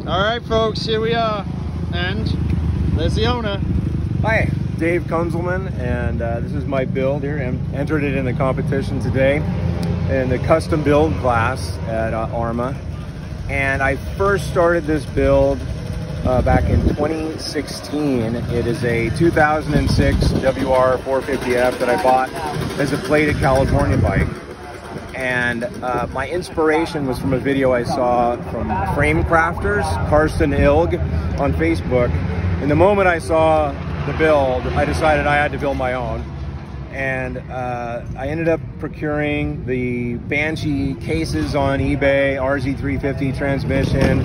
All right, folks, here we are, and there's the owner. Hi, Dave Kunzelman, and this is my build here. I entered it in the competition today in the custom build class at ARMA. And I first started this build back in 2016. It is a 2006 WR450F that I bought as a plated California bike. And my inspiration was from a video I saw from Frame Crafters, Karsten Ilg on Facebook. And the moment I saw the build, I decided I had to build my own. And I ended up procuring the Banshee cases on eBay, RZ350 transmission,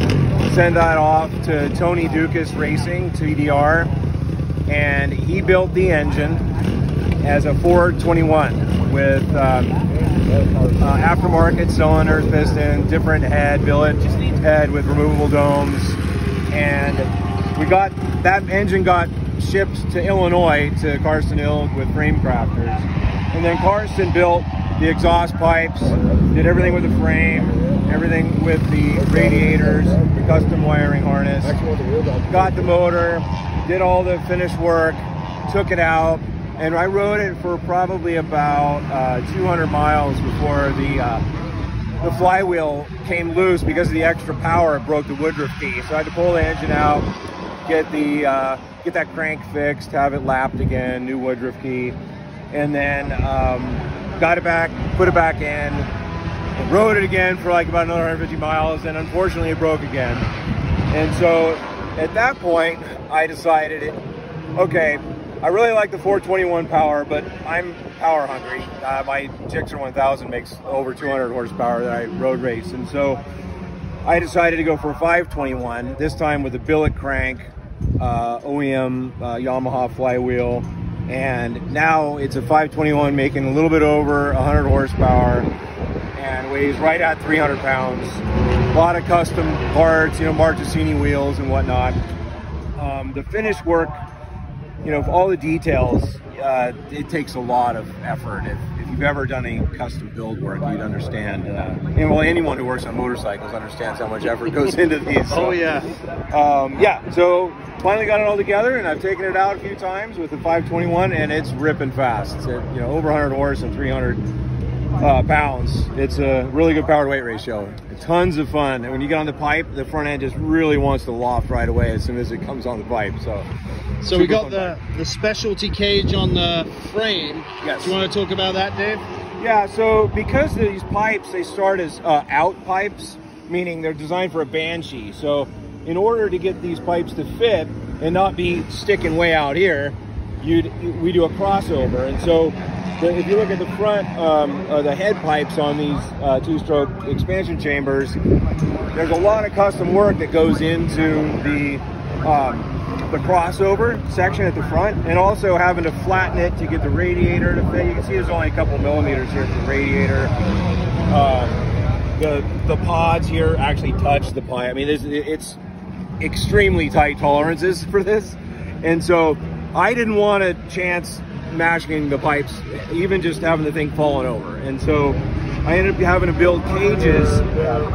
send that off to Tony Dukas Racing, TDR, and he built the engine as a 421 with aftermarket cylinders, piston, different head, billet head with removable domes. And that engine got shipped to Illinois to Karsten Ilg with Frame Crafters. And then Karsten built the exhaust pipes, did everything with the frame, everything with the radiators, the custom wiring harness, got the motor, did all the finished work, took it out, and I rode it for probably about 200 miles before the flywheel came loose because of the extra power. It broke the Woodruff key. So I had to pull the engine out, get that crank fixed, have it lapped again, new Woodruff key, and then got it back, put it back in, and rode it again for like about another 150 miles, and unfortunately it broke again. And so at that point, I decided, okay, I really like the 421 power, but I'm power hungry. My Gixxer 1000 makes over 200 horsepower that I road race, and so I decided to go for a 521, this time with a billet crank, OEM Yamaha flywheel, and now it's a 521 making a little bit over 100 horsepower and weighs right at 300 pounds. A lot of custom parts, you know, Marchesini wheels and whatnot. The finished work, you know, all the details, it takes a lot of effort. If you've ever done any custom build work, you'd understand. And well, anyone who works on motorcycles understands how much effort goes into these. So, Oh yeah. Yeah, so finally got it all together, and I've taken it out a few times with the 521, and it's ripping fast. It's you know, over 100 horse and 300 pounds. It's a really good power to weight ratio. Tons of fun. And when you get on the pipe, the front end just really wants to loft right away as soon as it comes on the pipe. So we got the specialty cage on the frame. Yes. Do you want to talk about that, Dave? Yeah, so because these pipes, they start as out pipes, meaning they're designed for a Banshee. So in order to get these pipes to fit and not be sticking way out here, we do a crossover. And so if you look at the front, the head pipes on these two-stroke expansion chambers, there's a lot of custom work that goes into the crossover section at the front, and also having to flatten it to get the radiator to fit. You can see there's only a couple millimeters here for the radiator. The pods here actually touch the pipe. I mean, it's extremely tight tolerances for this, and so I didn't want a chance mashing the pipes, even just having the thing falling over. And so I ended up having to build cages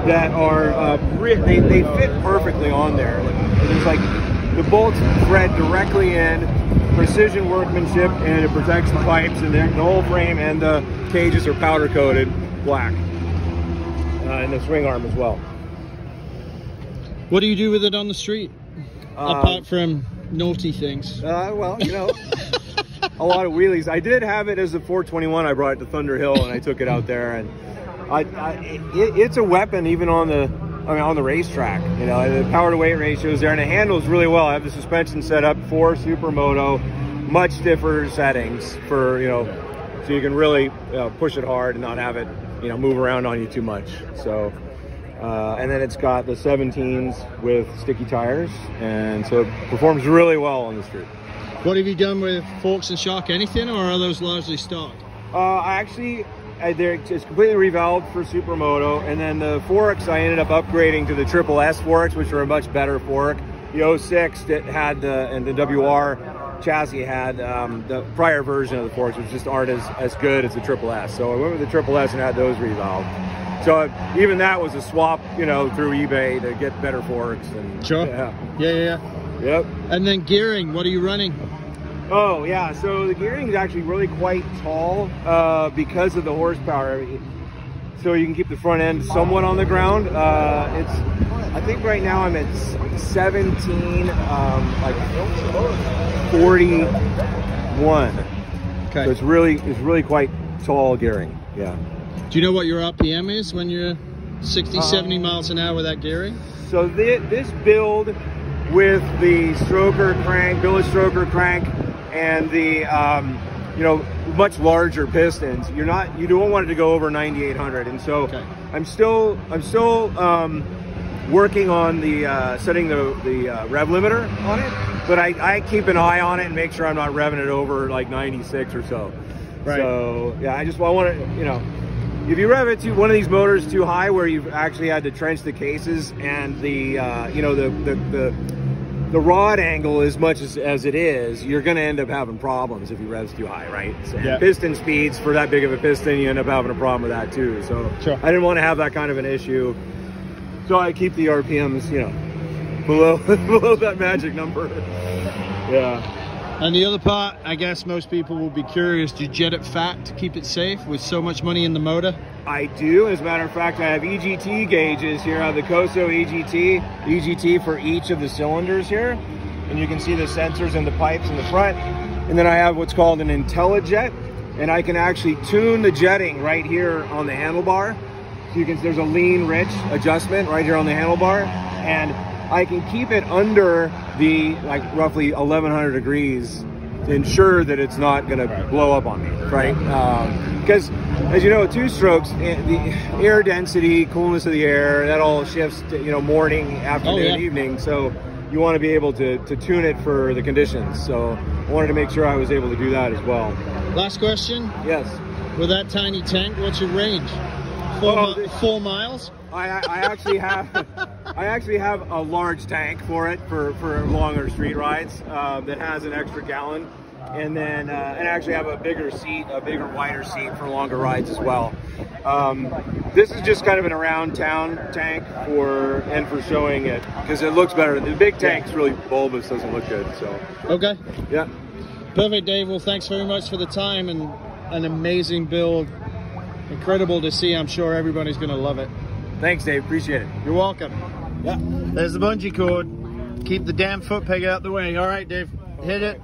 that are they fit perfectly on there. It's like the bolts thread directly in, precision workmanship, and it protects the pipes, and the whole frame and the cages are powder coated black, and the swing arm as well. What do you do with it on the street, apart from naughty things? Well, you know, a lot of wheelies. I did have it as a 421. I brought it to Thunder Hill and I took it out there, and it's a weapon even on the racetrack. You know, the power to weight ratio is there, and it handles really well. I have the suspension set up for Supermoto, much stiffer settings for, you know, so you can really push it hard and not have it, you know, move around on you too much. So and then it's got the 17s with sticky tires, and so it performs really well on the street. What have you done with forks and shock? Anything, or are those largely stock? It's completely revalved for Supermoto, and then the forks I ended up upgrading to the Triple S forks, which are a much better fork. The 06 that had and the WR chassis had the prior version of the forks, which just aren't as good as the Triple S. So I went with the Triple S and had those revalved. So even that was a swap, you know, through eBay to get better forks. And sure. Yeah. Yep. And then gearing, what are you running? Oh yeah, so the gearing is actually really quite tall because of the horsepower. So you can keep the front end somewhat on the ground. I think right now I'm at 17, like 41. Okay. So it's really quite tall gearing. Yeah. Do you know what your RPM is when you're 60, 70 miles an hour with that gearing? So this build with the stroker crank, billet stroker crank, and the you know, much larger pistons, you don't want it to go over 9,800. And so okay. I'm still working on the setting the rev limiter on it, but I keep an eye on it and make sure I'm not revving it over like 96 or so. Right. So yeah, I want to, you know, if you rev it to one of these motors too high where you've actually had to trench the cases and the you know, the rod angle as much as it is, you're going to end up having problems if you revs too high, right? So yeah. Piston speeds for that big of a piston, you end up having a problem with that too. So sure. I didn't want to have that kind of an issue, so I keep the RPMs, you know, below that magic number. Yeah. And the other part, I guess most people will be curious, do you jet it fat to keep it safe with so much money in the motor? I do. As a matter of fact, I have EGT gauges here. I have the Coso EGT for each of the cylinders here. And you can see the sensors and the pipes in the front. And then I have what's called an IntelliJet. And I can actually tune the jetting right here on the handlebar. So you can, there's a lean rich adjustment right here on the handlebar. And I can keep it under the, like, roughly 1100 degrees to ensure that it's not going to blow up on me, right? Because, as you know, two strokes, the air density, coolness of the air, that all shifts to, you know, morning, afternoon, evening. So you want to be able to tune it for the conditions. So I wanted to make sure I was able to do that as well. Last question. Yes. With that tiny tank, what's your range? 4 miles? I actually have a large tank for it for longer street rides that has an extra gallon, and then and I actually have a bigger wider seat for longer rides as well. This is just kind of an around town tank for showing it because it looks better. The big tank's really bulbous, doesn't look good. So okay, yeah, perfect, Dave. Well, thanks very much for the time and an amazing build. Incredible to see. I'm sure everybody's going to love it. Thanks, Dave. Appreciate it. You're welcome. Yeah. There's the bungee cord. Keep the damn foot peg out the way. All right, Dave. Hit it.